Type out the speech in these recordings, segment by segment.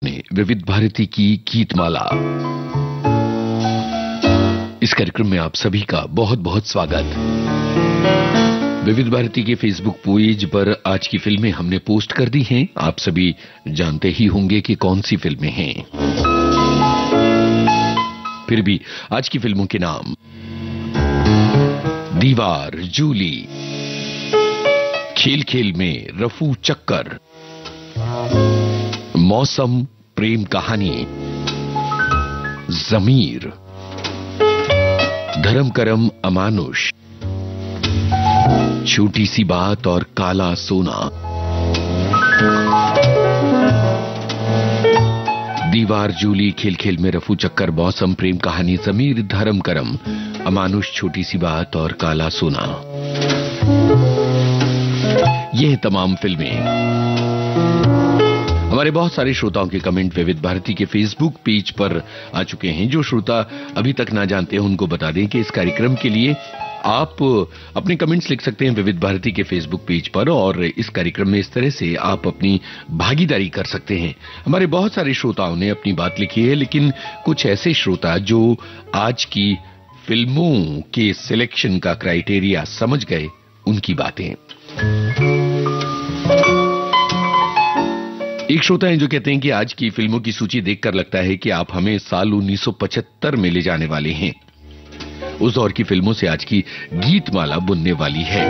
विविध भारती की गीतमाला। इस कार्यक्रम में आप सभी का बहुत बहुत स्वागत। विविध भारती के फेसबुक पेज पर आज की फिल्में हमने पोस्ट कर दी हैं। आप सभी जानते ही होंगे कि कौन सी फिल्में हैं। फिर भी आज की फिल्मों के नाम: दीवार, जूली, खेल खेल में रफू चक्कर, मौसम, प्रेम कहानी, जमीर, धर्म करम, अमानुष, छोटी सी बात और काला सोना। दीवार, जूली, खेल खेल में रफू चक्कर, मौसम, प्रेम कहानी, जमीर, धर्म करम, अमानुष, छोटी सी बात और काला सोना। ये तमाम फिल्में। हमारे बहुत सारे श्रोताओं के कमेंट विविध भारती के फेसबुक पेज पर आ चुके हैं। जो श्रोता अभी तक ना जानते हैं उनको बता दें कि इस कार्यक्रम के लिए आप अपने कमेंट्स लिख सकते हैं विविध भारती के फेसबुक पेज पर, और इस कार्यक्रम में इस तरह से आप अपनी भागीदारी कर सकते हैं। हमारे बहुत सारे श्रोताओं ने अपनी बात लिखी है, लेकिन कुछ ऐसे श्रोता जो आज की फिल्मों के सिलेक्शन का क्राइटेरिया समझ गए, उनकी बातें। एक श्रोता है जो कहते हैं कि आज की फिल्मों की सूची देखकर लगता है कि आप हमें साल 1975 में ले जाने वाले हैं। उस दौर की फिल्मों से आज की गीतमाला बुनने वाली है।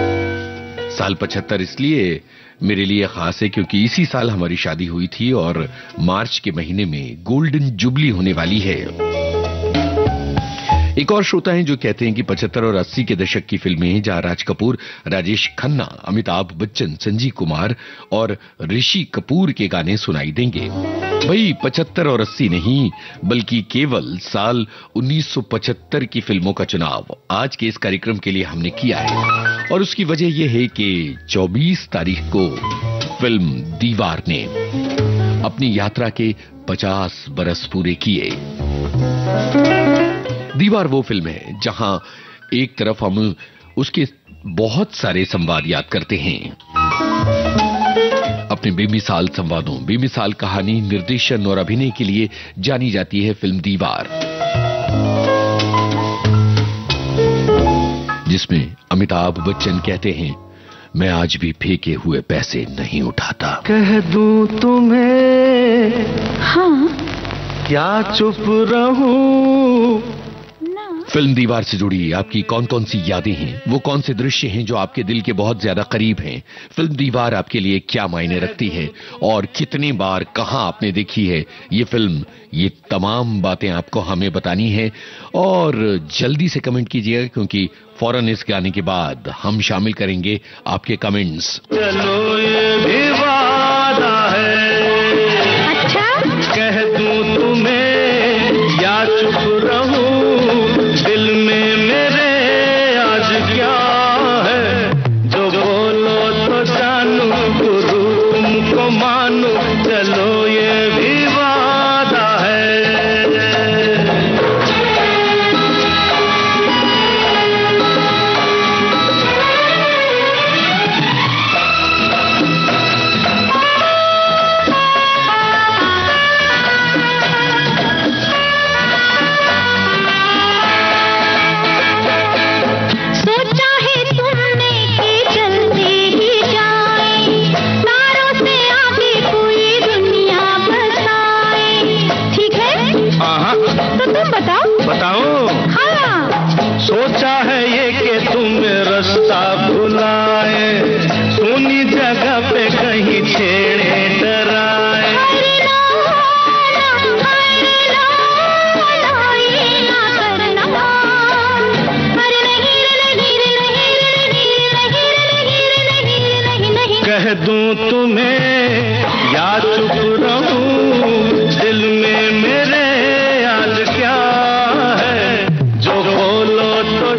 साल 75 इसलिए मेरे लिए खास है क्योंकि इसी साल हमारी शादी हुई थी और मार्च के महीने में गोल्डन जुबली होने वाली है। एक और श्रोता हैं जो कहते हैं कि 75 और 80 के दशक की फिल्में जहां राज कपूर, राजेश खन्ना, अमिताभ बच्चन, संजीव कुमार और ऋषि कपूर के गाने सुनाई देंगे। भाई 75 और 80 नहीं, बल्कि केवल साल 1975 की फिल्मों का चुनाव आज के इस कार्यक्रम के लिए हमने किया है। और उसकी वजह यह है कि 24 तारीख को फिल्म दीवार ने अपनी यात्रा के 50 बरस पूरे किए। दीवार वो फिल्म है जहां एक तरफ हम उसके बहुत सारे संवाद याद करते हैं, अपने बेमिसाल संवादों, बेमिसाल कहानी, निर्देशन और अभिनय के लिए जानी जाती है फिल्म दीवार, जिसमें अमिताभ बच्चन कहते हैं, मैं आज भी फेंके हुए पैसे नहीं उठाता। कह दूं तुम्हें हाँ, क्या चुप रहूं। फिल्म दीवार से जुड़ी आपकी कौन कौन सी यादें हैं, वो कौन से दृश्य हैं जो आपके दिल के बहुत ज्यादा करीब हैं। फिल्म दीवार आपके लिए क्या मायने रखती है और कितनी बार कहां आपने देखी है ये फिल्म, ये तमाम बातें आपको हमें बतानी है। और जल्दी से कमेंट कीजिएगा क्योंकि फौरन इस गाने के बाद हम शामिल करेंगे आपके कमेंट्स। चलो ये भी वादा है, अच्छा कह दूं तुम्हें या चुप रहूं, दिल में मेरे आज क्या है, जो बोलो तो जानू, गुरु तुमको मानू, चलो ये भी वादा है। बताओ हाँ। सोचा है ये कि तुम रास्ता भुलाए, सोनी जगह पे कहीं छेड़े डराए। कह दूं तुम्हें या चुप रहूं, दिल में मेरे आज क्या है, जो बोलो तो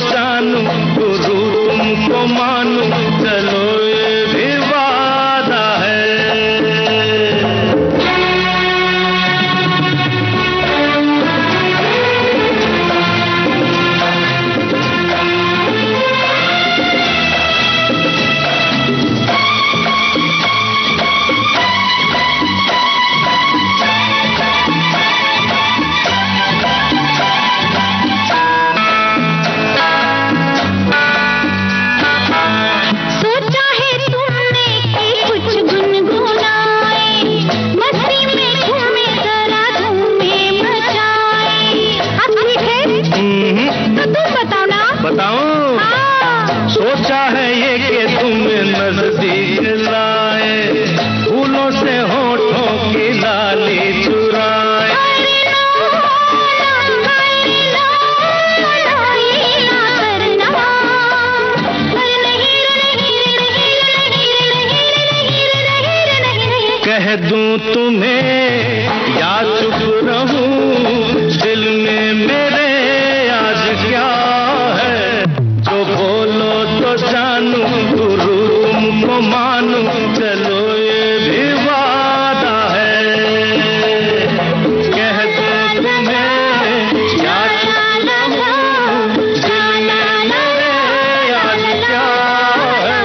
तुम्हें या चुप रहूं, दिल में मेरे आज क्या है, जो बोलो तो जानू, गुरु तुमको मानू, चलो ये भी वादा है, कह दो तुम्हें या चुप रहूं, दिल में मेरे आज क्या है,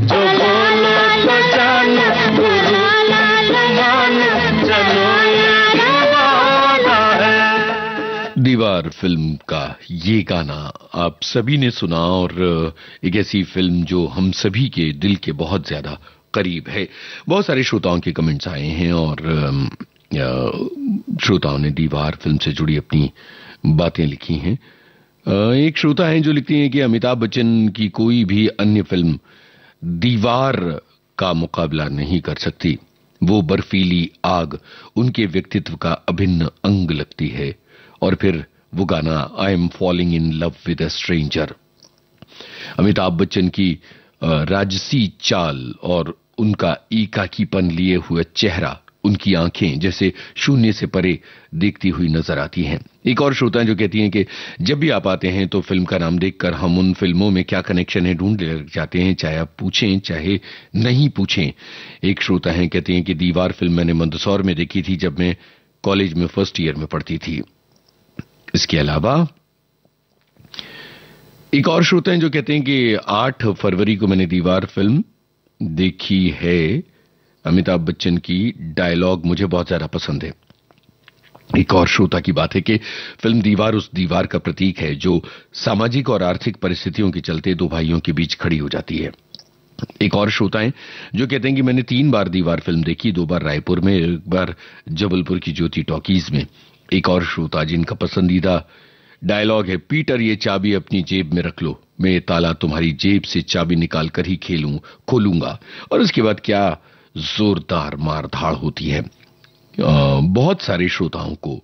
जो बोलो तो जानू, गुरु दीवार फिल्म का ये गाना आप सभी ने सुना और एक ऐसी फिल्म जो हम सभी के दिल के बहुत ज्यादा करीब है। बहुत सारे श्रोताओं के कमेंट्स आए हैं और श्रोताओं ने दीवार फिल्म से जुड़ी अपनी बातें लिखी हैं। एक श्रोता हैं जो लिखती हैं कि अमिताभ बच्चन की कोई भी अन्य फिल्म दीवार का मुकाबला नहीं कर सकती। वो बर्फीली आग उनके व्यक्तित्व का अभिन्न अंग लगती है। और फिर वो गाना I am falling in love with a stranger. Amitabh Bachchan की राजसी चाल और उनका एकाकीपन लिए हुए चेहरा, उनकी आंखें जैसे शून्य से परे देखती हुई नजर आती हैं। एक और श्रोता जो कहती हैं कि जब भी आप आते हैं तो फिल्म का नाम देखकर हम उन फिल्मों में क्या कनेक्शन है ढूंढने लग जाते हैं, चाहे आप पूछें चाहे नहीं पूछें। एक श्रोता हैं कहती हैं कि दीवार फिल्म मैंने मंदसौर में देखी थी जब मैं कॉलेज में फर्स्ट ईयर में पढ़ती थी। इसके अलावा एक और श्रोता हैं जो कहते हैं कि 8 फरवरी को मैंने दीवार फिल्म देखी है। अमिताभ बच्चन की डायलॉग मुझे बहुत ज्यादा पसंद है। एक और श्रोता की बात है कि फिल्म दीवार उस दीवार का प्रतीक है जो सामाजिक और आर्थिक परिस्थितियों के चलते दो भाइयों के बीच खड़ी हो जाती है। एक और श्रोता हैं जो कहते हैं कि मैंने 3 बार दीवार फिल्म देखी, 2 बार रायपुर में, 1 बार जबलपुर की ज्योति टॉकीज में। एक और श्रोता जिनका पसंदीदा डायलॉग है, पीटर ये चाबी अपनी जेब में रख लो, मैं ये ताला तुम्हारी जेब से चाबी निकाल कर ही खोलूंगा। और उसके बाद क्या जोरदार मारधाड़ होती है। बहुत सारे श्रोताओं को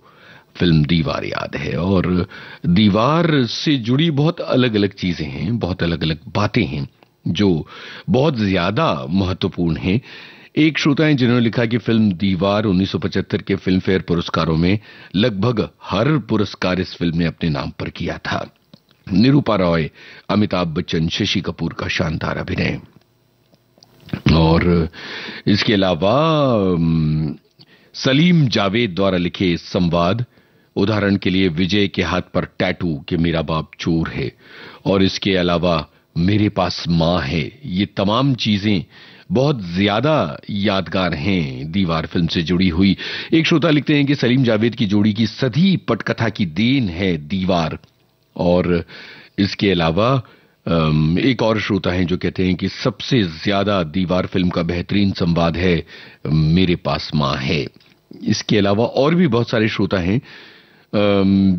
फिल्म दीवार याद है और दीवार से जुड़ी बहुत अलग अलग चीजें हैं, बहुत अलग अलग बातें हैं जो बहुत ज्यादा महत्वपूर्ण हैं। एक श्रोता हैं जिन्होंने लिखा कि फिल्म दीवार 1975 के फिल्म फेयर पुरस्कारों में लगभग हर पुरस्कार इस फिल्म ने अपने नाम पर किया था। निरूपा रॉय, अमिताभ बच्चन, शशि कपूर का शानदार अभिनय। और इसके अलावा सलीम जावेद द्वारा लिखे संवाद, उदाहरण के लिए विजय के हाथ पर टैटू कि मेरा बाप चोर है, और इसके अलावा मेरे पास मां है, ये तमाम चीजें बहुत ज्यादा यादगार हैं दीवार फिल्म से जुड़ी हुई। एक श्रोता लिखते हैं कि सलीम जावेद की जोड़ी की सदी पटकथा की देन है दीवार। और इसके अलावा एक और श्रोता हैं जो कहते हैं कि सबसे ज्यादा दीवार फिल्म का बेहतरीन संवाद है मेरे पास मां है। इसके अलावा और भी बहुत सारे श्रोता हैं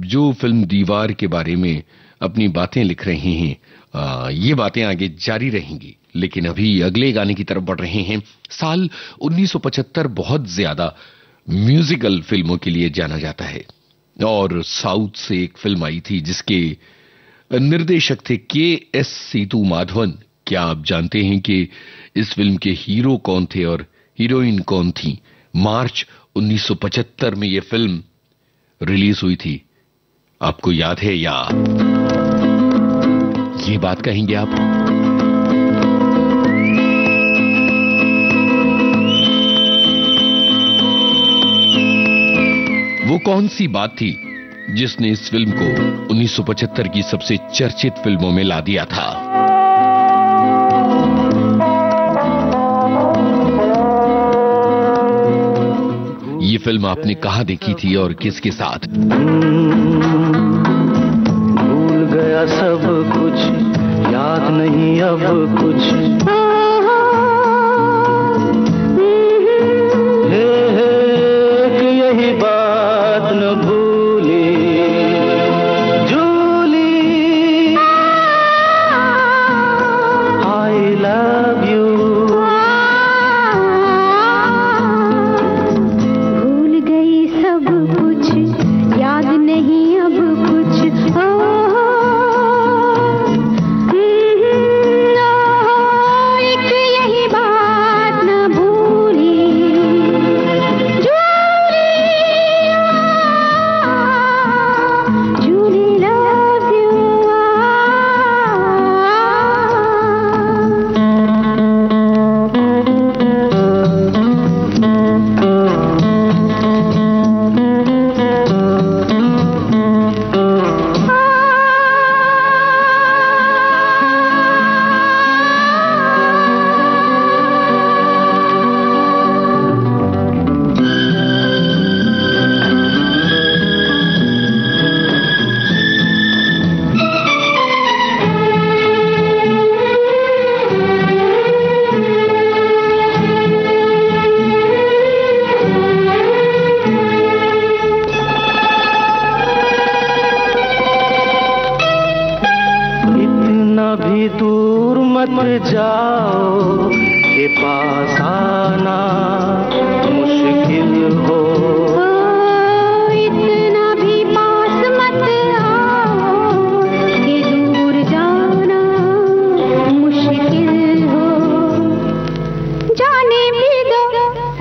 जो फिल्म दीवार के बारे में अपनी बातें लिख रहे हैं। ये बातें आगे जारी रहेंगी, लेकिन अभी अगले गाने की तरफ बढ़ रहे हैं। साल 1975 बहुत ज्यादा म्यूजिकल फिल्मों के लिए जाना जाता है और साउथ से एक फिल्म आई थी जिसके निर्देशक थे के.एस. सीतू माधवन। क्या आप जानते हैं कि इस फिल्म के हीरो कौन थे और हीरोइन कौन थी? मार्च 1975 में यह फिल्म रिलीज हुई थी। आपको याद है या ये बात कहेंगे आप? वो कौन सी बात थी जिसने इस फिल्म को 1975 की सबसे चर्चित फिल्मों में ला दिया था? ये फिल्म आपने कहां देखी थी और किसके साथ? भूल गया सब कुछ, याद नहीं अब कुछ। यही बात न भूली जूली, आई लव यू। भूल गई सब कुछ, याद नहीं अब कुछ। जाओ के पास आना मुश्किल हो। इतना भी पास मत आओ कि दूर जाना मुश्किल हो। जाने भी दो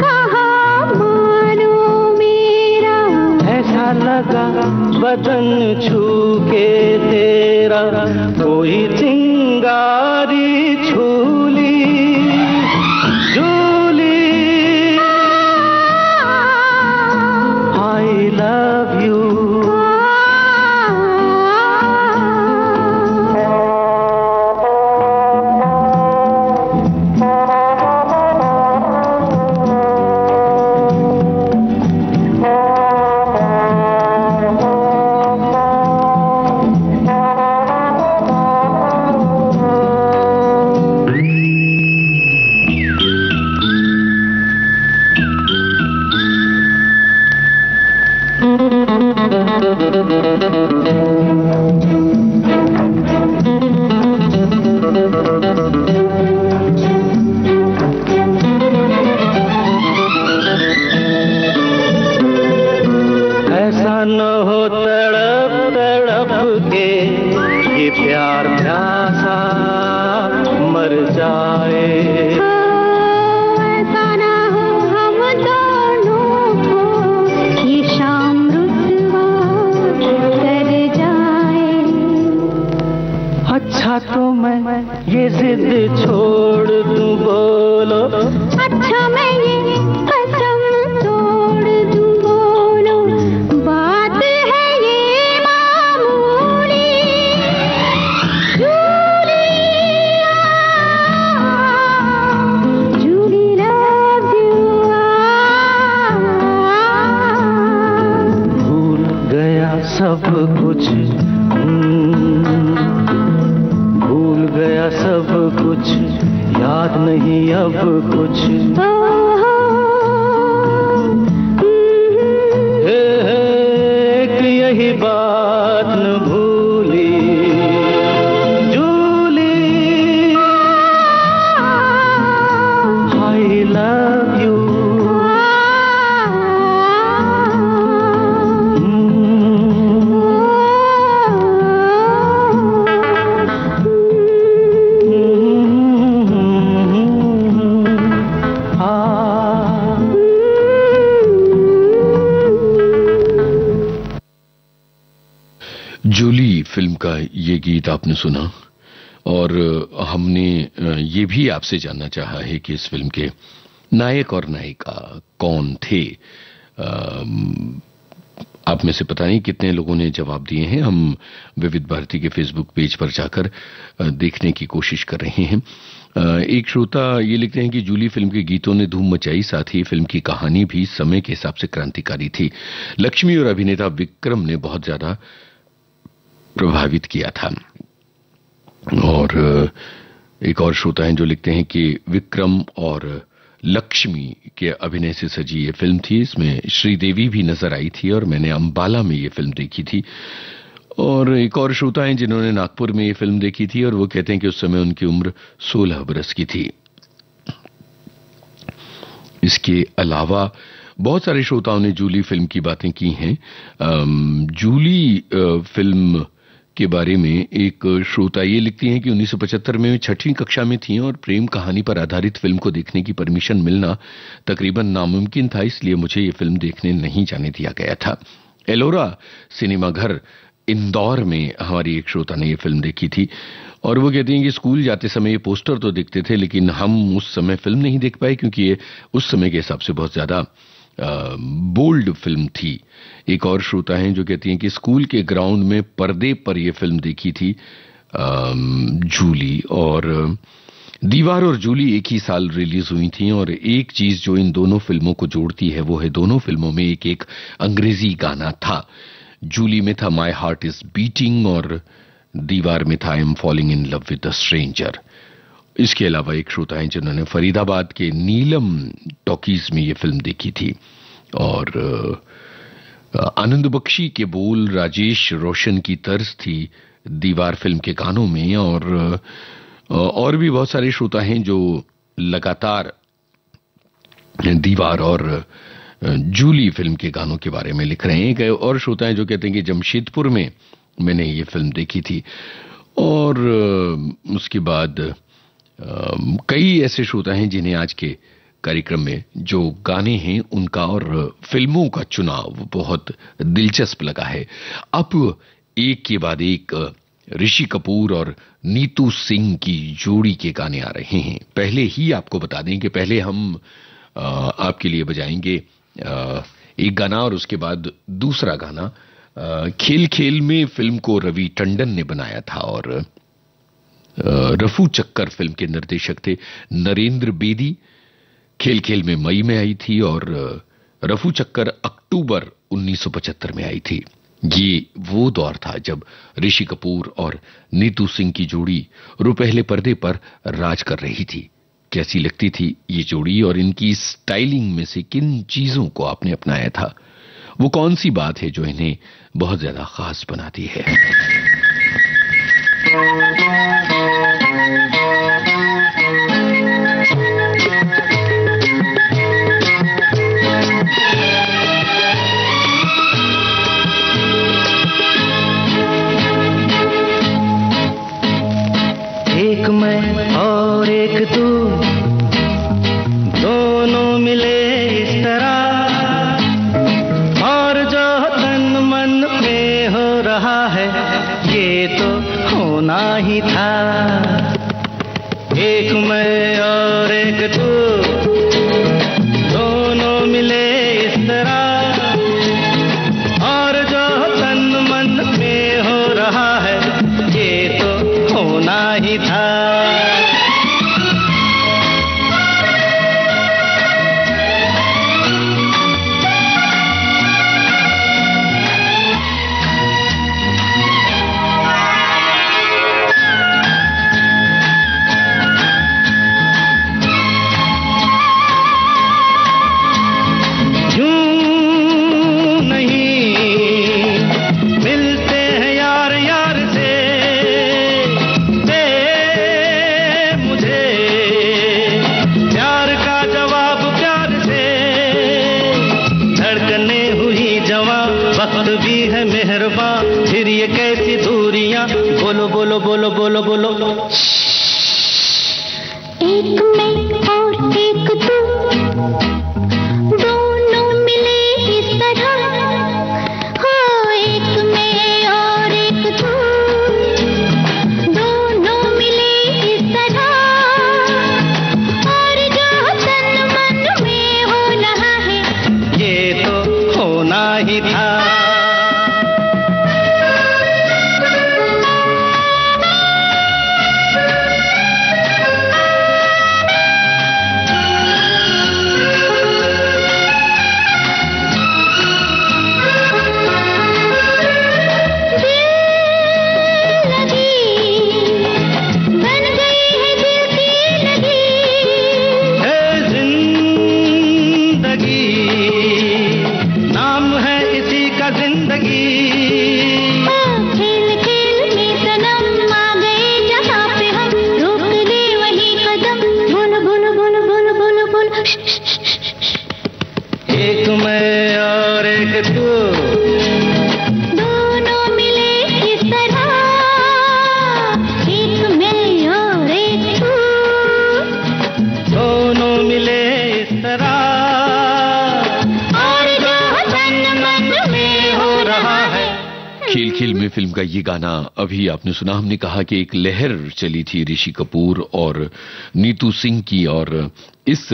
कहाँ मानो मेरा, ऐसा लगा बदन छू के तेरा कोई चिंगारी छूली झूली। I love you। ऐसा न हो तड़प तड़प के ये प्यार प्यासा मर जाए। ऐसा ना हो हम दोनों को ये शाम रुसवा कर जाए। अच्छा तो मैं ये जिद छोड़ दूं बोलो, अच्छा मैं ये कसम तोड़ दूं बोलो, बात है ये मामूली। Julie love you. भूल गया सब कुछ, भूल गया सब कुछ, याद नहीं अब कुछ। एक यही बात न भूली Julie. I love you। Julie film का ये गीत आपने सुना और हमने ये भी आपसे जानना चाहा है कि इस फिल्म के नायक और नायिका कौन थे। आप में से पता नहीं कितने लोगों ने जवाब दिए हैं। हम विविध भारती के फेसबुक पेज पर जाकर देखने की कोशिश कर रहे हैं। एक श्रोता ये लिखते हैं कि जूली फिल्म के गीतों ने धूम मचाई, साथ ही फिल्म की कहानी भी समय के हिसाब से क्रांतिकारी थी। लक्ष्मी और अभिनेता विक्रम ने बहुत ज्यादा प्रभावित किया था। और एक और श्रोता हैं जो लिखते हैं कि विक्रम और लक्ष्मी के अभिनय से सजी ये फिल्म थी। इसमें श्रीदेवी भी नजर आई थी और मैंने अंबाला में ये फिल्म देखी थी। और एक और श्रोता हैं जिन्होंने नागपुर में ये फिल्म देखी थी और वो कहते हैं कि उस समय उनकी उम्र 16 बरस की थी। इसके अलावा बहुत सारे श्रोताओं ने जूली फिल्म की बातें की हैं। जूली फिल्म के बारे में एक श्रोता ये लिखती हैं कि 1975 में 6वीं कक्षा में थी और प्रेम कहानी पर आधारित फिल्म को देखने की परमिशन मिलना तकरीबन नामुमकिन था, इसलिए मुझे ये फिल्म देखने नहीं जाने दिया गया था। एलोरा सिनेमा घर इंदौर में हमारी एक श्रोता ने ये फिल्म देखी थी और वो कहती हैं कि स्कूल जाते समय ये पोस्टर तो दिखते थे लेकिन हम उस समय फिल्म नहीं देख पाए क्योंकि ये उस समय के हिसाब से बहुत ज्यादा बोल्ड फिल्म थी। एक और श्रोता हैं जो कहती हैं कि स्कूल के ग्राउंड में पर्दे पर यह फिल्म देखी थी जूली। और दीवार और जूली एक ही साल रिलीज हुई थी और एक चीज जो इन दोनों फिल्मों को जोड़ती है वो है दोनों फिल्मों में एक एक अंग्रेजी गाना था। जूली में था माई हार्ट इज बीटिंग और दीवार में था I am falling in love with the stranger. इसके अलावा एक श्रोता हैं जिन्होंने फरीदाबाद के नीलम टॉकीज में ये फिल्म देखी थी और आनंद बख्शी के बोल राजेश रोशन की तर्ज थी दीवार फिल्म के गानों में। और और भी बहुत सारे श्रोता हैं जो लगातार दीवार और जूली फिल्म के गानों के बारे में लिख रहे हैं। एक और श्रोता हैं जो कहते हैं कि जमशेदपुर में मैंने ये फिल्म देखी थी। और उसके बाद कई ऐसे श्रोता हैं जिन्हें आज के कार्यक्रम में जो गाने हैं उनका और फिल्मों का चुनाव बहुत दिलचस्प लगा है। अब एक के बाद एक ऋषि कपूर और नीतू सिंह की जोड़ी के गाने आ रहे हैं। पहले ही आपको बता दें कि पहले हम आपके लिए बजाएंगे एक गाना और उसके बाद दूसरा गाना। खेल खेल में फिल्म को रवि टंडन ने बनाया था और रफू चक्कर फिल्म के निर्देशक थे नरेंद्र बेदी। खेल खेल में मई में आई थी और रफू चक्कर अक्टूबर 1975 में आई थी। ये वो दौर था जब ऋषि कपूर और नीतू सिंह की जोड़ी रुपहले पर्दे पर राज कर रही थी। कैसी लगती थी ये जोड़ी और इनकी स्टाइलिंग में से किन चीजों को आपने अपनाया था? वो कौन सी बात है जो इन्हें बहुत ज्यादा खास बनाती है? एक मैं और एक तू, दोनों मिले इस तरह, और जो तन मन में हो रहा है ये तो होना ही था। एक मैं और एक तू, दोनों मिले इस तरह, और जो तन मन में हो रहा है ये तो होना ही था। बोलो बोलो बोलो बोलो। एक मैं और एक तू, दोनों मिले इस तरह, हो एक मैं और एक तू, दोनों मिले इस तरह, और जो तन मन में हो रहा है ये तो होना ही था। खेल खेल में फिल्म का ये गाना अभी आपने सुना। हमने कहा कि एक लहर चली थी ऋषि कपूर और नीतू सिंह की, और इस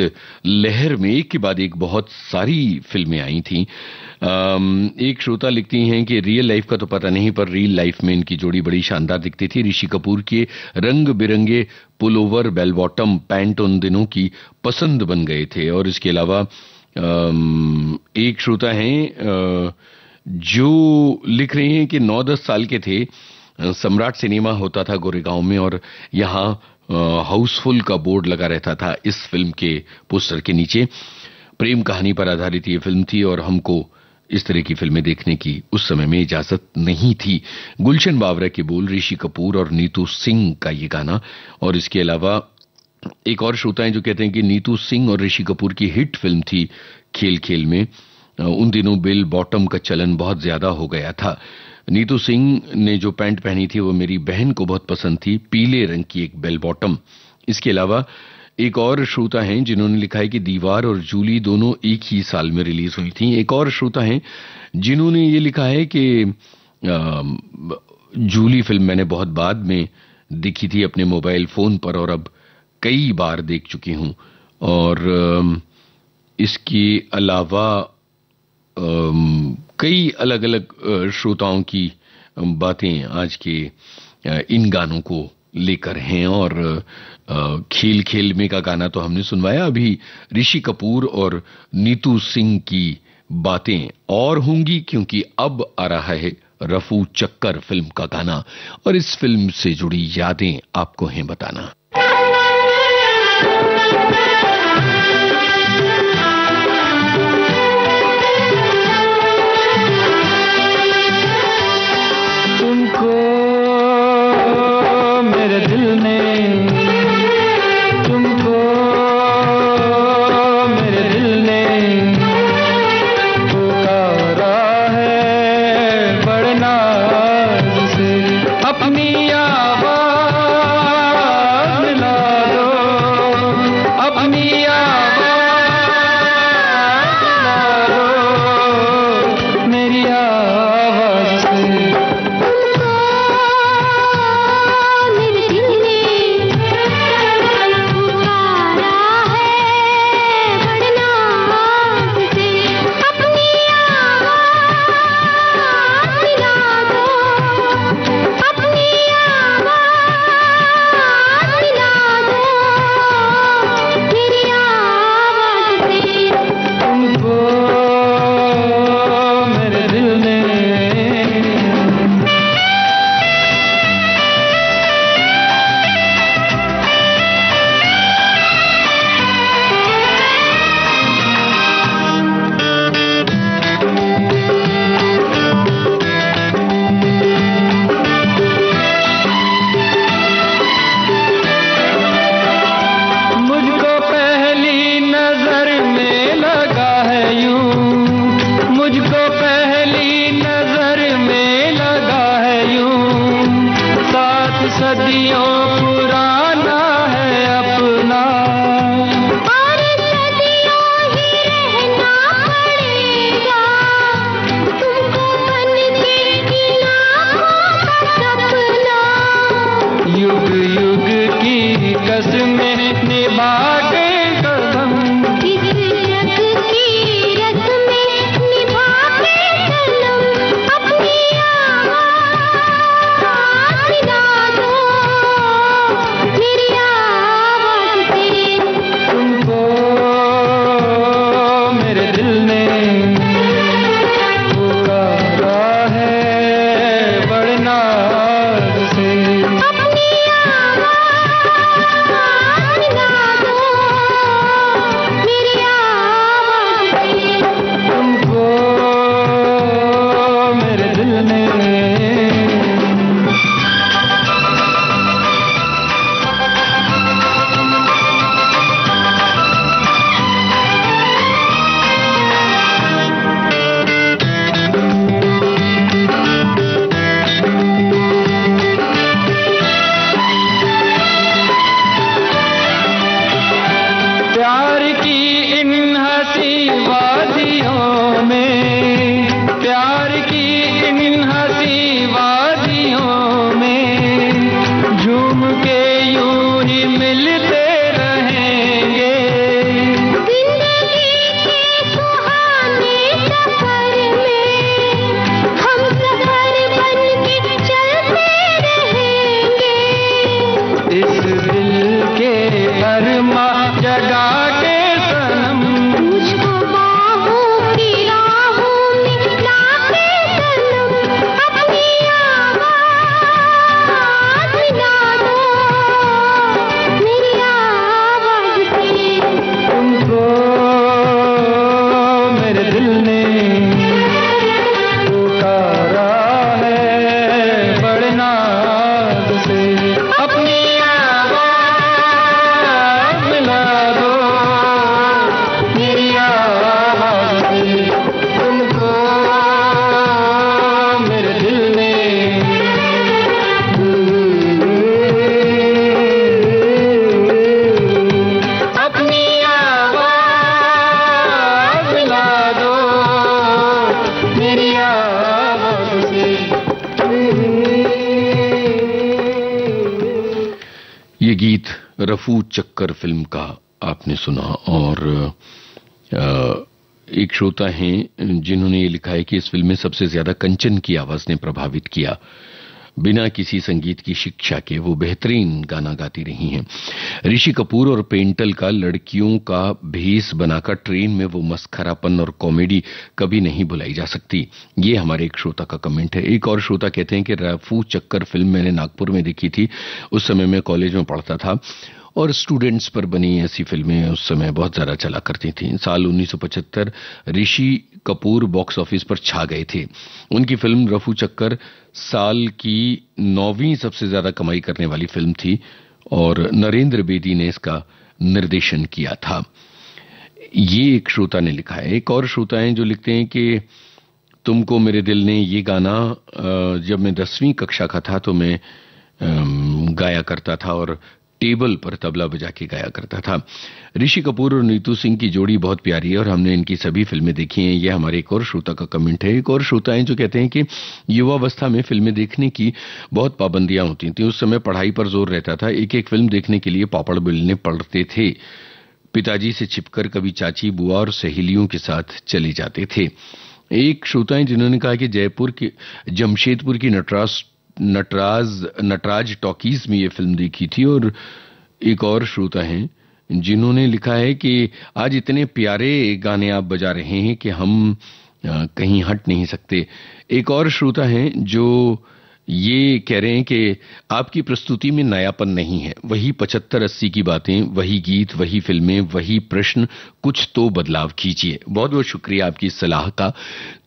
लहर में एक के बाद एक बहुत सारी फिल्में आई थी। एक श्रोता लिखती हैं कि रियल लाइफ का तो पता नहीं, पर रियल लाइफ में इनकी जोड़ी बड़ी शानदार दिखती थी। ऋषि कपूर के रंग बिरंगे पुलोवर बेल बॉटम पैंट उन दिनों की पसंद बन गए थे। और इसके अलावा एक श्रोता हैं जो लिख रहे हैं कि 9-10 साल के थे, सम्राट सिनेमा होता था गोरेगांव में, और यहाँ हाउसफुल का बोर्ड लगा रहता था इस फिल्म के पोस्टर के नीचे। प्रेम कहानी पर आधारित ये फिल्म थी और हमको इस तरह की फिल्में देखने की उस समय में इजाजत नहीं थी। गुलशन बावरा के बोल, ऋषि कपूर और नीतू सिंह का ये गाना। और इसके अलावा एक और श्रोता हैं जो कहते हैं कि नीतू सिंह और ऋषि कपूर की हिट फिल्म थी खेल खेल में। उन दिनों बेल बॉटम का चलन बहुत ज्यादा हो गया था। नीतू सिंह ने जो पैंट पहनी थी वो मेरी बहन को बहुत पसंद थी, पीले रंग की एक बेल बॉटम। इसके अलावा एक और श्रोता हैं जिन्होंने लिखा है कि दीवार और जूली दोनों एक ही साल में रिलीज हुई थी। एक और श्रोता हैं जिन्होंने ये लिखा है कि जूली फिल्म मैंने बहुत बाद में देखी थी अपने मोबाइल फोन पर और अब कई बार देख चुकी हूं। और इसके अलावा कई अलग अलग श्रोताओं की बातें आज के इन गानों को लेकर हैं। और खेल खेल में का गाना तो हमने सुनवाया, अभी ऋषि कपूर और नीतू सिंह की बातें और होंगी क्योंकि अब आ रहा है रफू चक्कर फिल्म का गाना और इस फिल्म से जुड़ी यादें आपको हैं बताना। अपनी ये गीत रफू चक्कर फिल्म का आपने सुना। और एक श्रोता हैं जिन्होंने ये लिखा है कि इस फिल्म में सबसे ज्यादा कंचन की आवाज ने प्रभावित किया। बिना किसी संगीत की शिक्षा के वो बेहतरीन गाना गाती रही हैं। ऋषि कपूर और पेंटल का लड़कियों का भेष बनाकर ट्रेन में वो मस्खरापन और कॉमेडी कभी नहीं भुलाई जा सकती। ये हमारे एक श्रोता का कमेंट है। एक और श्रोता कहते हैं कि रफू चक्कर फिल्म मैंने नागपुर में देखी थी। उस समय मैं कॉलेज में पढ़ता था और स्टूडेंट्स पर बनी ऐसी फिल्में उस समय बहुत ज्यादा चला करती थी। साल 1975 ऋषि कपूर बॉक्स ऑफिस पर छा गए थे। उनकी फिल्म रफू चक्कर साल की 9वीं सबसे ज्यादा कमाई करने वाली फिल्म थी और नरेंद्र बेदी ने इसका निर्देशन किया था। ये एक श्रोता ने लिखा है। एक और श्रोता हैं जो लिखते हैं कि तुमको मेरे दिल ने, ये गाना जब मैं 10वीं कक्षा का था तो मैं गाया करता था और टेबल पर तबला बजा के गाया करता था। ऋषि कपूर और नीतू सिंह की जोड़ी बहुत प्यारी है और हमने इनकी सभी फिल्में देखी हैं। ये हमारे एक और श्रोता का कमेंट है। एक और श्रोता हैं जो कहते हैं कि युवावस्था में फिल्में देखने की बहुत पाबंदियां होती थी। उस समय पढ़ाई पर जोर रहता था। एक एक फिल्म देखने के लिए पापड़ बेलने पड़ते थे। पिताजी से छिपकर कभी चाची, बुआ और सहेलियों के साथ चले जाते थे। एक श्रोता हैं जिन्होंने कहा कि जयपुर के जमशेदपुर की नटराज टॉकीज में ये फिल्म देखी थी। और एक और श्रोता हैं जिन्होंने लिखा है कि आज इतने प्यारे गाने आप बजा रहे हैं कि हम कहीं हट नहीं सकते। एक और श्रोता हैं जो ये कह रहे हैं कि आपकी प्रस्तुति में नयापन नहीं है। वही 75-80 की बातें, वही गीत, वही फिल्में, वही प्रश्न, कुछ तो बदलाव कीजिए। बहुत बहुत शुक्रिया आपकी इस सलाह का।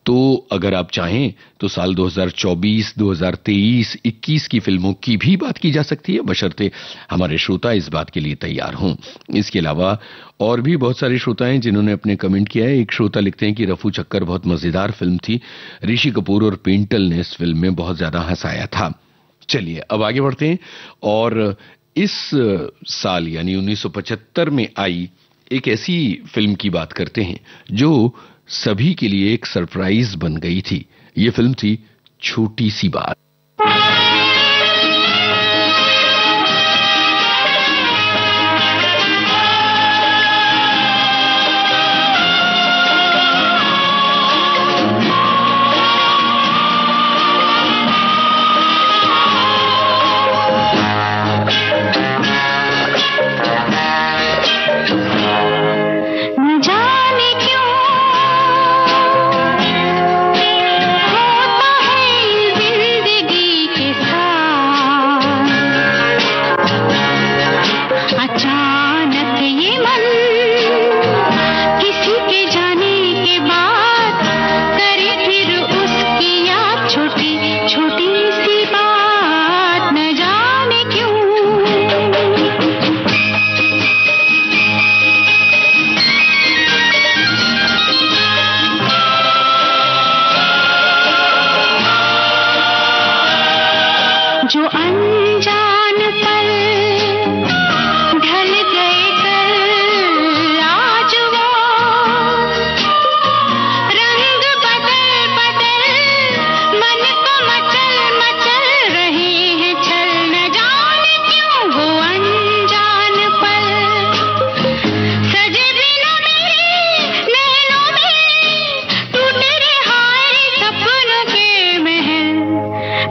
तो अगर आप चाहें तो साल 2024, 2023, 21 की फिल्मों की भी बात की जा सकती है, बशर्ते हमारे श्रोता इस बात के लिए तैयार हों। इसके अलावा और भी बहुत सारे श्रोता हैं जिन्होंने अपने कमेंट किया है। एक श्रोता लिखते हैं कि रफू चक्कर बहुत मजेदार फिल्म थी। ऋषि कपूर और पेंटल ने इस फिल्म में बहुत ज्यादा हंसाया था। चलिए अब आगे बढ़ते हैं और इस साल यानी 1975 में आई एक ऐसी फिल्म की बात करते हैं जो सभी के लिए एक सरप्राइज बन गई थी। ये फिल्म थी छोटी सी बात।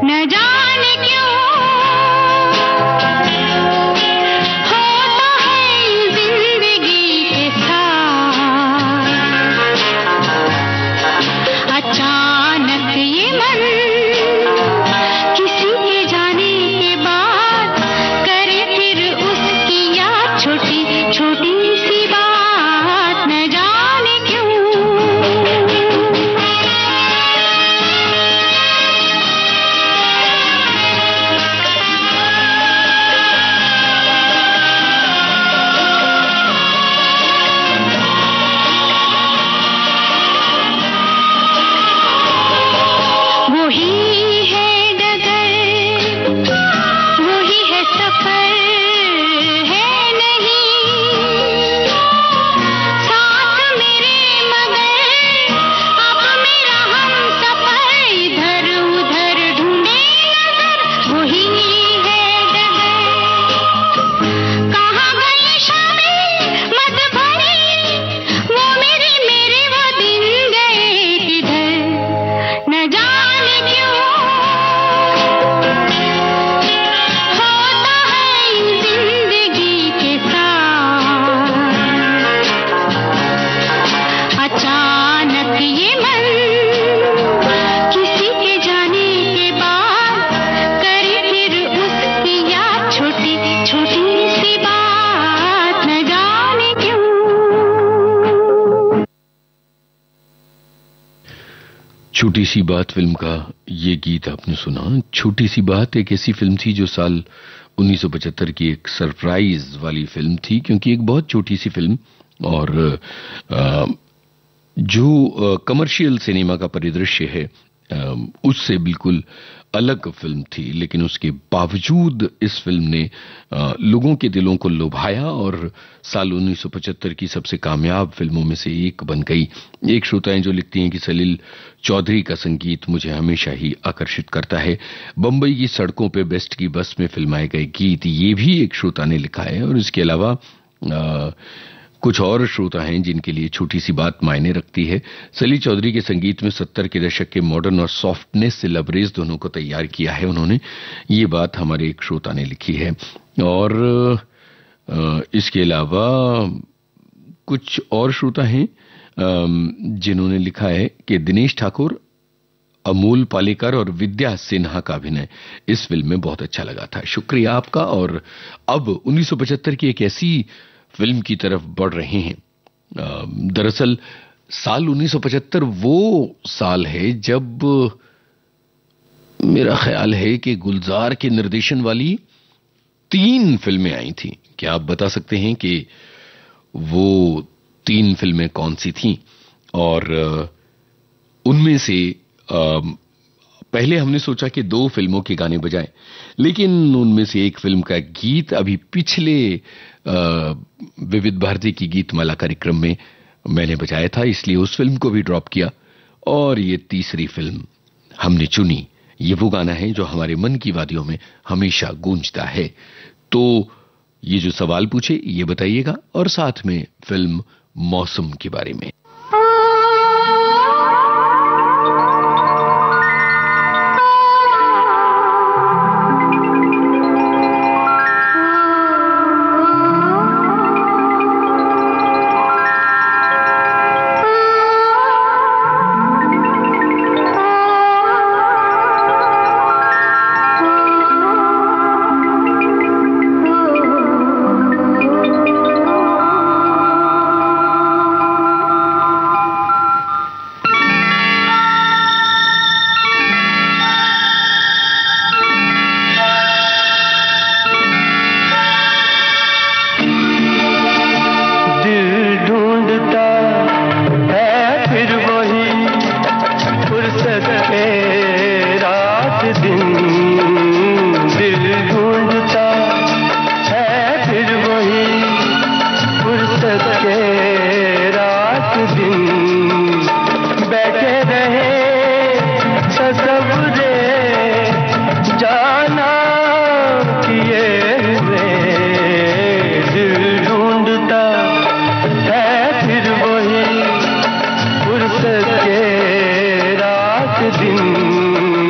न जाने क्यों सी बात फिल्म का ये गीत आपने सुना। छोटी सी बात एक ऐसी फिल्म थी जो साल 1975 की एक सरप्राइज वाली फिल्म थी, क्योंकि एक बहुत छोटी सी फिल्म और जो कमर्शियल सिनेमा का परिदृश्य है उससे बिल्कुल अलग फिल्म थी, लेकिन उसके बावजूद इस फिल्म ने लोगों के दिलों को लुभाया और साल 1975 की सबसे कामयाब फिल्मों में से एक बन गई। एक श्रोताएं जो लिखती हैं कि सलील चौधरी का संगीत मुझे हमेशा ही आकर्षित करता है। बंबई की सड़कों पे बेस्ट की बस में फिल्माए गए गीत, ये भी एक श्रोता ने लिखा है। और इसके अलावा कुछ और श्रोता हैं जिनके लिए छोटी सी बात मायने रखती है। सलील चौधरी के संगीत में 70 के दशक के मॉडर्न और सॉफ्टनेस से लबरेज दोनों को तैयार किया है उन्होंने, ये बात हमारे एक श्रोता ने लिखी है। और इसके अलावा कुछ और श्रोता हैं जिन्होंने लिखा है कि दिनेश ठाकुर, अमोल पालेकर और विद्या सिन्हा का अभिनय इस फिल्म में बहुत अच्छा लगा था। शुक्रिया आपका। और अब 1975 की एक ऐसी फिल्म की तरफ बढ़ रहे हैं। दरअसल साल 1975 वो साल है जब मेरा ख्याल है कि गुलजार के निर्देशन वाली 3 फिल्में आई थी। क्या आप बता सकते हैं कि वो 3 फिल्में कौन सी थीं? और उनमें से पहले हमने सोचा कि 2 फिल्मों के गाने बजाएं, लेकिन उनमें से एक फिल्म का गीत अभी पिछले विविध भारती की गीतमाला कार्यक्रम में मैंने बजाया था, इसलिए उस फिल्म को भी ड्रॉप किया। और ये तीसरी फिल्म हमने चुनी, ये वो गाना है जो हमारे मन की वादियों में हमेशा गूंजता है। तो ये जो सवाल पूछे ये बताइएगा, और साथ में फिल्म मौसम के बारे में। दिन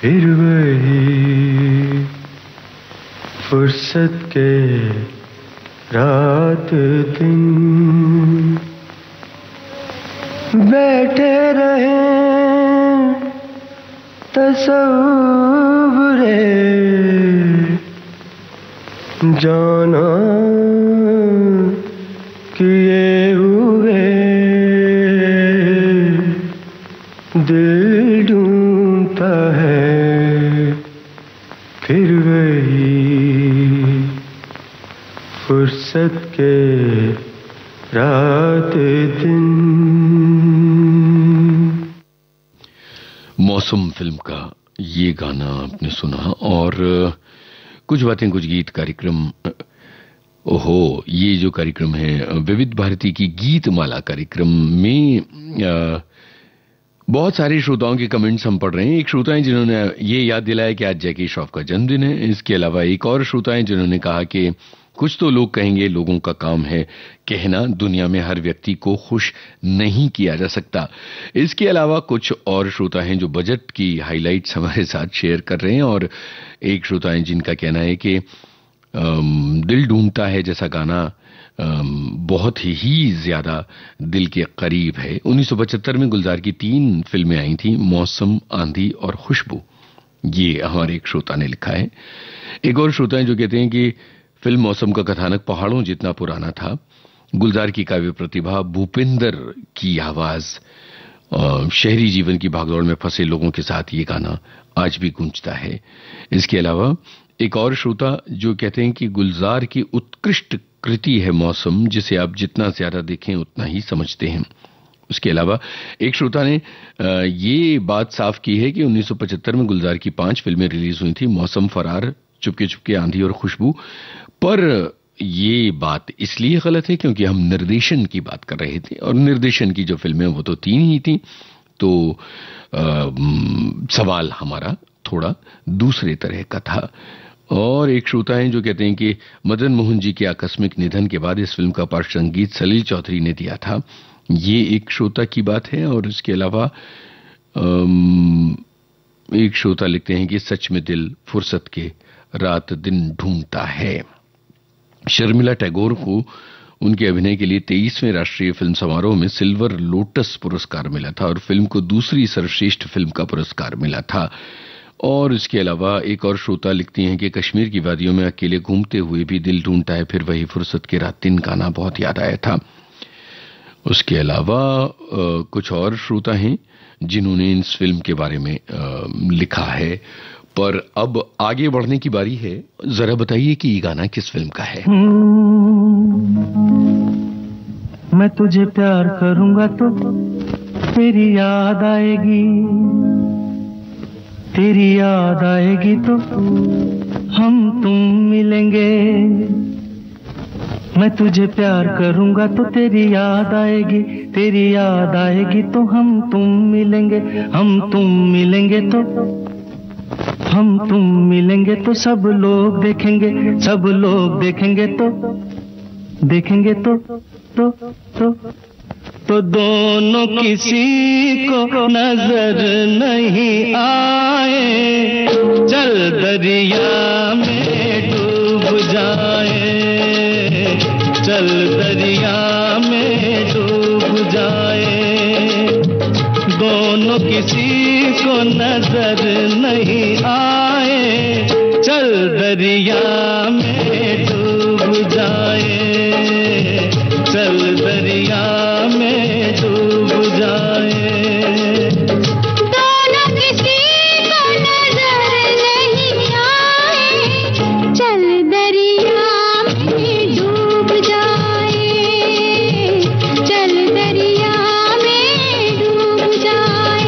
फिर वही फुर्सत के रात दिन बैठे रहे तसव्वुरे जाना किए हुए दिल ढूंढता है फिर वही फुर्सत के रात दिन। मौसम फिल्म का ये गाना आपने सुना और कुछ बातें कुछ गीत कार्यक्रम। ओहो, ये जो कार्यक्रम है विविध भारती की गीत माला कार्यक्रम में बहुत सारे श्रोताओं के कमेंट्स हम पढ़ रहे हैं। एक श्रोता है जिन्होंने ये याद दिलाया कि आज जैकी श्रॉफ का जन्मदिन है। इसके अलावा एक और श्रोता है जिन्होंने कहा कि कुछ तो लोग कहेंगे, लोगों का काम है कहना, दुनिया में हर व्यक्ति को खुश नहीं किया जा सकता। इसके अलावा कुछ और श्रोता हैं जो बजट की हाइलाइट्स हमारे साथ शेयर कर रहे हैं और एक श्रोता है जिनका कहना है कि दिल ढूंढता है जैसा गाना बहुत ही ज्यादा दिल के करीब है। 1975 में गुलजार की 3 फिल्में आई थी, मौसम, आंधी और खुशबू। ये हमारे एक श्रोता ने लिखा है। एक और श्रोता है जो कहते हैं कि फिल्म मौसम का कथानक पहाड़ों जितना पुराना था। गुलजार की काव्य प्रतिभा, भूपेंद्र की आवाज, शहरी जीवन की भागदौड़ में फंसे लोगों के साथ ये गाना आज भी गूंजता है। इसके अलावा एक और श्रोता जो कहते हैं कि गुलजार की उत्कृष्ट कृति है मौसम, जिसे आप जितना ज्यादा देखें उतना ही समझते हैं। उसके अलावा एक श्रोता ने ये बात साफ की है कि 1975 में गुलजार की 5 फिल्में रिलीज हुई थी, मौसम, फरार, चुपके चुपके, आंधी और खुशबू। पर ये बात इसलिए गलत है क्योंकि हम निर्देशन की बात कर रहे थे और निर्देशन की जो फिल्में वो तो 3 ही थी। तो सवाल हमारा थोड़ा दूसरे तरह का था। और एक श्रोता हैं जो कहते हैं कि मदन मोहन जी के आकस्मिक निधन के बाद इस फिल्म का पार्श्व संगीत सलील चौधरी ने दिया था। ये एक श्रोता की बात है। और इसके अलावा एक श्रोता लिखते हैं कि सच में दिल फुर्सत के रात दिन ढूंढता है। शर्मिला टैगोर को उनके अभिनय के लिए 23वें राष्ट्रीय फिल्म समारोह में सिल्वर लोटस पुरस्कार मिला था और फिल्म को दूसरी सर्वश्रेष्ठ फिल्म का पुरस्कार मिला था। और इसके अलावा एक और श्रोता लिखती हैं कि कश्मीर की वादियों में अकेले घूमते हुए भी दिल ढूंढता है फिर वही फुर्सत के रात दिन गाना बहुत याद आया था। उसके अलावा कुछ और श्रोता हैं जिन्होंने इस फिल्म के बारे में लिखा है। पर अब आगे बढ़ने की बारी है। जरा बताइए कि ये गाना किस फिल्म का है। मैं तुझे प्यार करूंगा तो तेरी याद आएगी, तेरी याद आएगी तो हम तुम मिलेंगे। मैं तुझे प्यार करूंगा तो तेरी याद आएगी, तेरी याद आएगी तो हम तुम मिलेंगे। हम तुम मिलेंगे तो हम तुम मिलेंगे तो सब लोग देखेंगे, सब लोग देखेंगे तो देखेंगे तो दोनों किसी को नजर नहीं आए। चल दरिया में डूब जाए, चल दरिया में डूब जाए। दोनों किसी को नजर नहीं आए। चल दरिया में डूब जाए, चल दरिया में डूब जाए। दोनों किसी को नजर नहीं आए। चल दरिया में डूब जाए, चल दरिया में डूब जाए।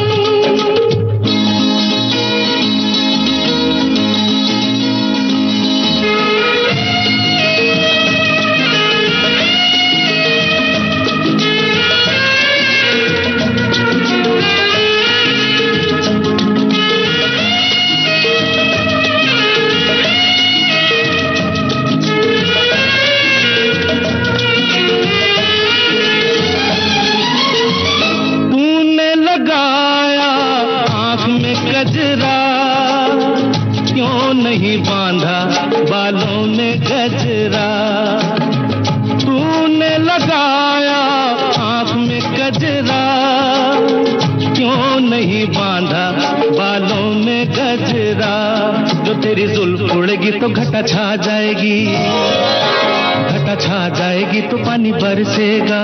नहीं बांधा बालों में गजरा, तूने लगाया आँख में गजरा, क्यों नहीं बांधा बालों में गजरा। जो तेरी जुल्फ उड़ेगी तो घटा छा जाएगी, घटा छा जाएगी तो पानी बरसेगा।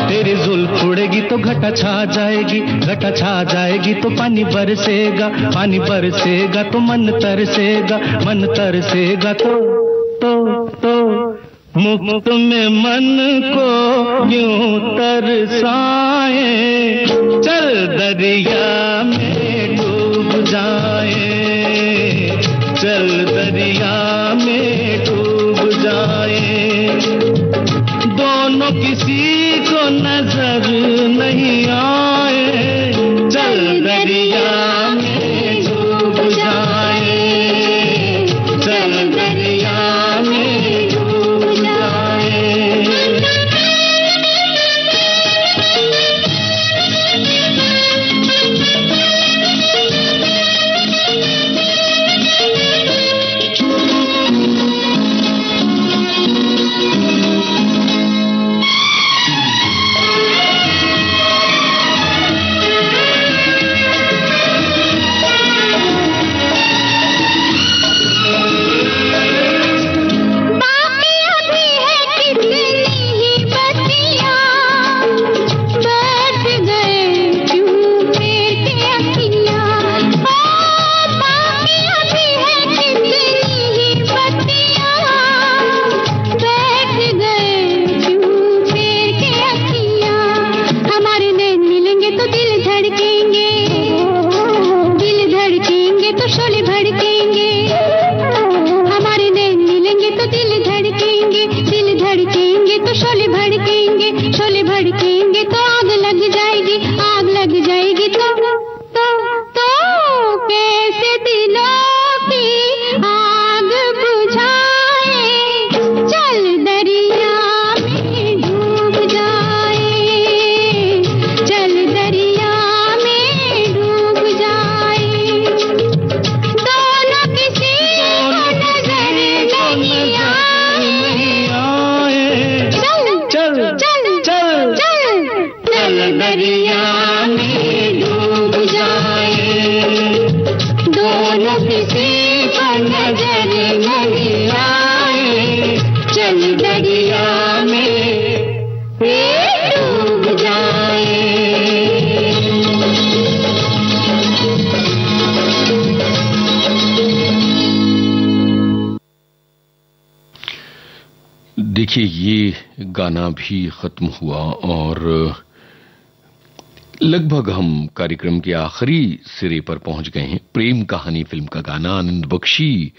तेरी जुल्फ उड़ेगी तो घटा छा जाएगी, घटा छा जाएगी तो पानी बरसेगा, पानी बरसेगा तो मन तरसेगा, मन तरसेगा तो मुफ्त में मन को यूं तरसाए, चल दरिया में डूब जाए, चल दरिया में डूब जाए। दोनों किसी को नजर नहीं आए, चल दरिया में डूब जाए, चल दरिया में डूब जाए। देखिए, ये गाना भी खत्म हुआ और लगभग हम कार्यक्रम के आखिरी सिरे पर पहुंच गए हैं। प्रेम कहानी फिल्म का गाना, आनंद बख्शी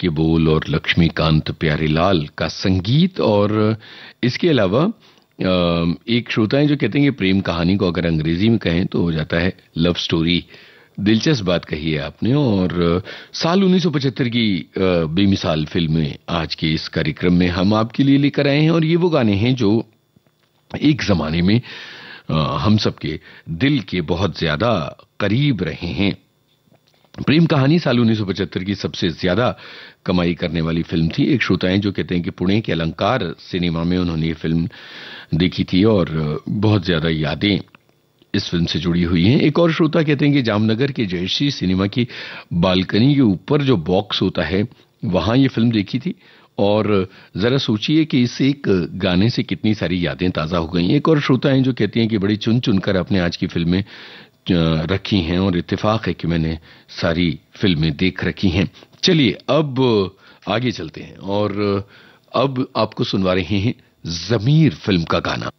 के बोल और लक्ष्मीकांत प्यारेलाल का संगीत। और इसके अलावा एक श्रोता है जो कहते हैं कि प्रेम कहानी को अगर अंग्रेजी में कहें तो हो जाता है लव स्टोरी। दिलचस्प बात कही है आपने। और साल 1975 की बेमिसाल फिल्में आज के इस कार्यक्रम में हम आपके लिए लेकर आए हैं। और ये वो गाने हैं जो एक जमाने में हम सबके दिल के बहुत ज्यादा करीब रहे हैं। प्रेम कहानी साल 1975 की सबसे ज्यादा कमाई करने वाली फिल्म थी। एक श्रोता हैं जो कहते हैं कि पुणे के अलंकार सिनेमा में उन्होंने ये फिल्म देखी थी और बहुत ज्यादा यादें इस फिल्म से जुड़ी हुई हैं। एक और श्रोता कहते हैं कि जामनगर के जयश्री सिनेमा की बालकनी के ऊपर जो बॉक्स होता है वहां ये फिल्म देखी थी। और जरा सोचिए कि इस एक गाने से कितनी सारी यादें ताजा हो गई। एक और श्रोता हैं जो कहती हैं कि बड़ी चुन चुनकर अपने आज की फिल्में रखी हैं और इत्तेफाक है कि मैंने सारी फिल्में देख रखी हैं। चलिए अब आगे चलते हैं और अब आपको सुनवा रहे हैं ज़मीर फिल्म का गाना।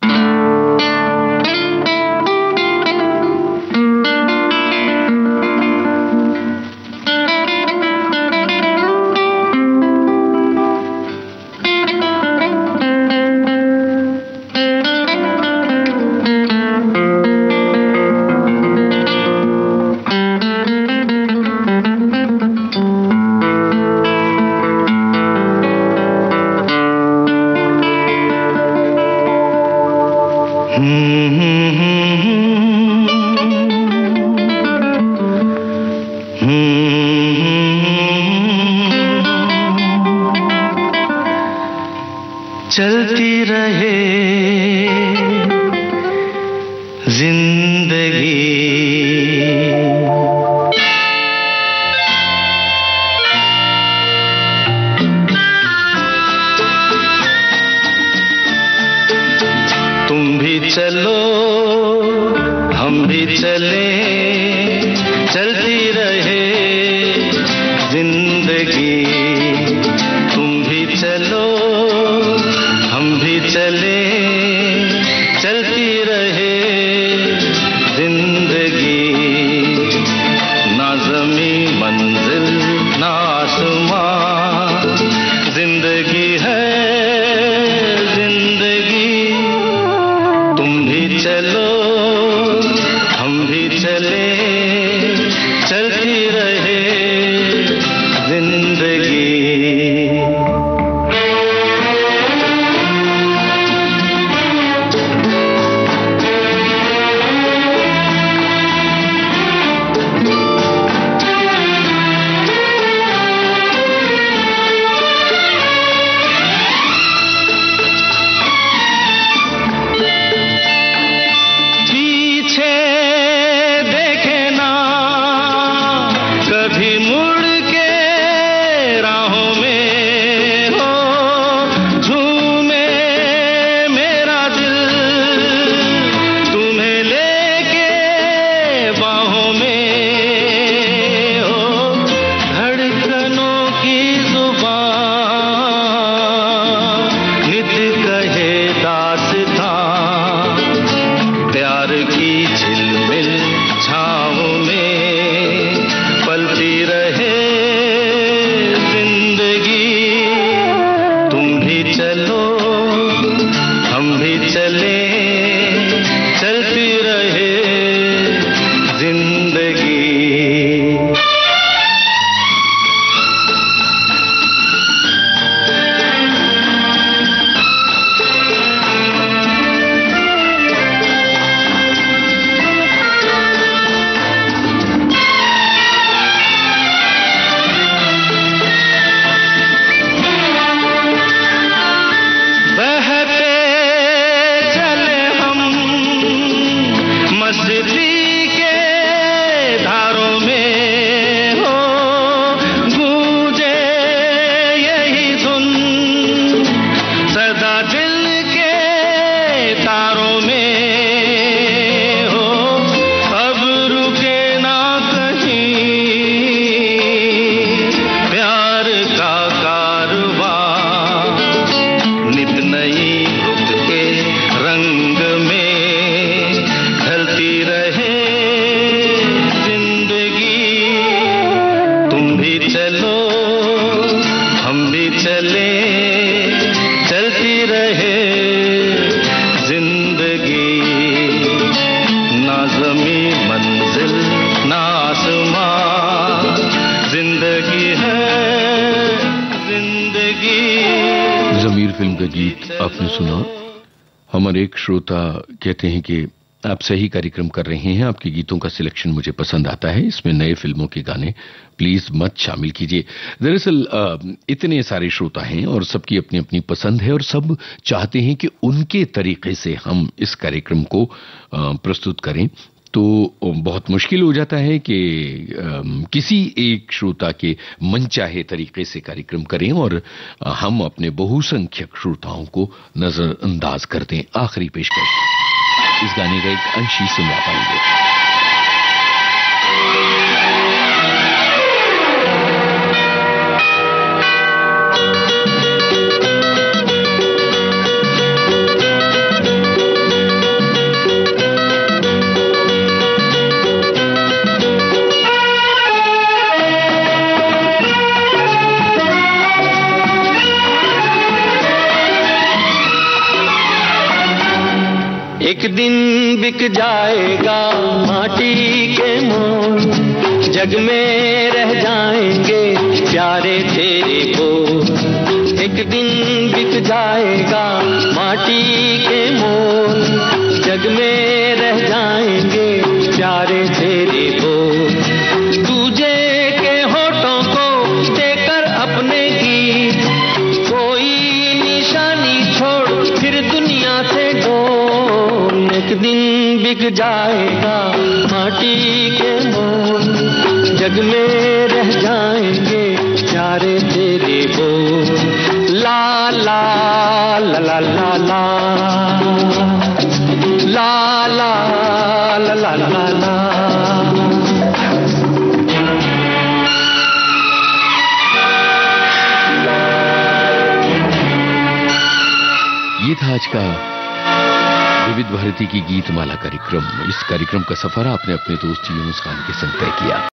भी चलो हम भी चले, चलती रहे जिंदगी, ना ज़मीं मंजिल ना आसमां, जिंदगी है जिंदगी। ज़मीर फिल्म का गीत आपने सुना। हमारे एक श्रोता कहते हैं कि आप सही कार्यक्रम कर रहे हैं, आपके गीतों का सिलेक्शन मुझे पसंद आता है, इसमें नए फिल्मों के गाने प्लीज मत शामिल कीजिए। दरअसल इतने सारे श्रोता हैं और सबकी अपनी अपनी पसंद है और सब चाहते हैं कि उनके तरीके से हम इस कार्यक्रम को प्रस्तुत करें, तो बहुत मुश्किल हो जाता है कि किसी एक श्रोता के मनचाहे तरीके से कार्यक्रम करें और हम अपने बहुसंख्यक श्रोताओं को नजरअंदाज कर दें। आखिरी पेशकश, इस गाने का एक अंश ही सुनवा पाएंगे। एक दिन बिक जाएगा माटी के मोल, जग में रह जाएंगे प्यारे तेरे बोल। एक दिन बिक जाएगा माटी के मोल, जग में रह जाएंगे प्यारे तेरे बोल। दूजे के होठों को देकर अपने गीत, कोई निशानी छोड़ फिर दुनिया से डोल। एक दिन बिक जाएगा माटी के मोल, जग में रह जाएंगे प्यारे तेरे बोल। ला ला ला ला ला ला ला ला ला ला ला। ये था आज का विविध भारती की गीत माला कार्यक्रम। इस कार्यक्रम का सफर आपने अपने दोस्त यूनुस खान के संग तय किया।